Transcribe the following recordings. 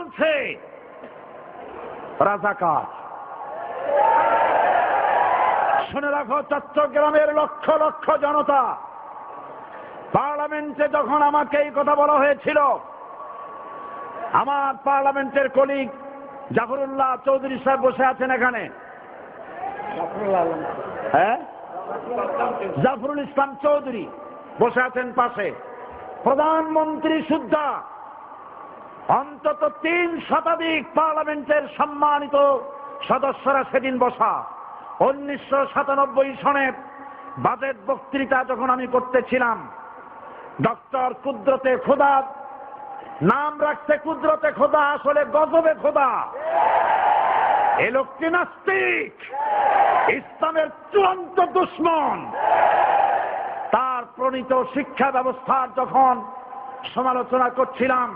বলছে রাজাকার। শুনে রাখো চট্টগ্রামের লক্ষ লক্ষ জনতা, পার্লামেন্টে যখন আমাকে এই কথা বলা হয়েছিল, আমার পার্লামেন্টের কলিগ জাফরুল্লাহ চৌধুরী সাহেব বসে আছেন এখানে, হ্যাঁ, জাফরুল ইসলাম চৌধুরী বসে আছেন পাশে, প্রধানমন্ত্রী সুদ্ধা, অন্তত 3 শতাধিক পার্লামেন্টের সম্মানিত সদস্যরা সেদিন বসা। 1997 সনে বাজেট বক্তৃতা যখন আমি করতেছিলাম, ডক্টর কুদরতে খোদা, নাম রাখছে কুদরতে খোদা, আসলে গজবে খোদা। এ লোকটি নাস্তিক, ইসলামের চূড়ান্ত দুশমন। তার প্রণীত শিক্ষা ব্যবস্থার যখন সমালোচনা করছিলাম,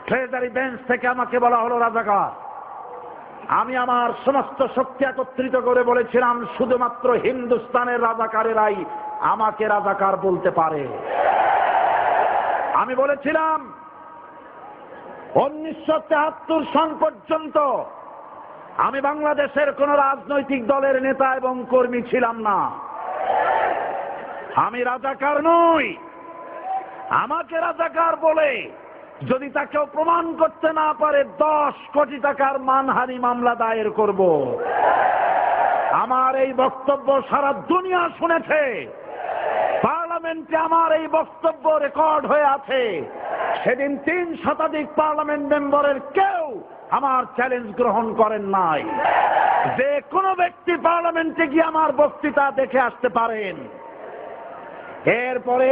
ট্রেজারি বেঞ্চ থেকে আমাকে বলা হলো রাজাকার। আমি আমার সমস্ত শক্তি একত্রিত করে বলেছিলাম, শুধুমাত্র হিন্দুস্তানের রাজাকারেরাই আমাকে রাজাকার বলতে পারে। আমি বলেছিলাম 1973 সন পর্যন্ত আমি বাংলাদেশের কোন রাজনৈতিক দলের নেতা এবং কর্মী ছিলাম না। আমি রাজাকার নই। আমাকে রাজাকার বলে যদি তাকেও প্রমাণ করতে না পারে 10 কোটি টাকার মানহানি মামলা দায়ের করব। আমার এই বক্তব্য সারা দুনিয়া শুনেছে, পার্লামেন্টে আমার এই বক্তব্য রেকর্ড হয়ে আছে। সেদিন 3 শতাধিক পার্লামেন্ট মেম্বারের কেউ আমার চ্যালেঞ্জ গ্রহণ করেন নাই। যে কোনো ব্যক্তি পার্লামেন্টে গিয়ে আমার বক্তৃতা দেখে আসতে পারেন। এরপরে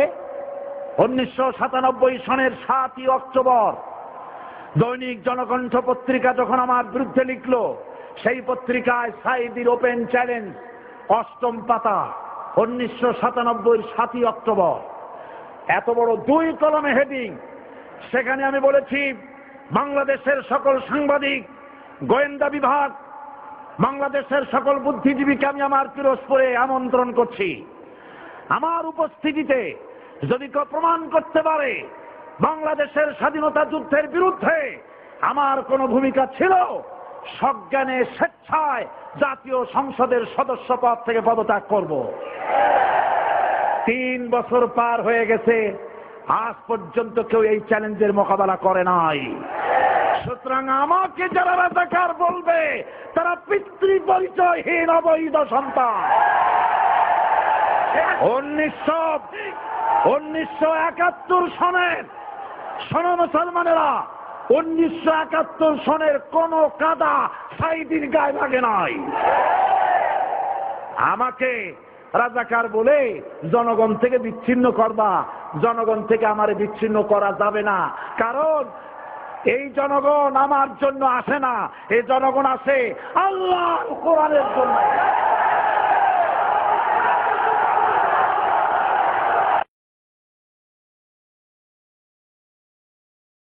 1997 সনের 7 অক্টোবর দৈনিক জনকণ্ঠ পত্রিকা যখন আমার বিরুদ্ধে লিখল, সেই পত্রিকায় সাইদির ওপেন চ্যালেঞ্জ 8ম পাতা, 1997 7 অক্টোবর, এত বড় 2 কলমে হেডিং। সেখানে আমি বলেছি, বাংলাদেশের সকল সাংবাদিক, গোয়েন্দা বিভাগ, বাংলাদেশের সকল বুদ্ধিজীবীকে আমি আমার পিরোজপুরে আমন্ত্রণ করছি। আমার উপস্থিতিতে যদি কেউ প্রমাণ করতে পারে বাংলাদেশের স্বাধীনতা যুদ্ধের বিরুদ্ধে আমার কোনো ভূমিকা ছিল, সজ্ঞানে স্বেচ্ছায় জাতীয় সংসদের সদস্য পদ থেকে পদত্যাগ করব। 3 বছর পার হয়ে গেছে, আজ পর্যন্ত কেউ এই চ্যালেঞ্জের মোকাবেলা করে নাই। সুতরাং আমাকে যারা রাজাকার বলবে তারা পিতৃ পরিচয়হীন অবৈধ সন্তান। 1971 সনের, শোনো মুসলমানেরা, 1971 সনের কোন কাদা সাইদির গায়ে লাগে নাই। আমাকে রাজাকার বলে জনগণ থেকে বিচ্ছিন্ন করবা, জনগণ থেকে আমারে বিচ্ছিন্ন করা যাবে না। কারণ এই জনগণ আমার জন্য আসে না, এই জনগণ আসে আল্লাহর কোরআনের জন্য।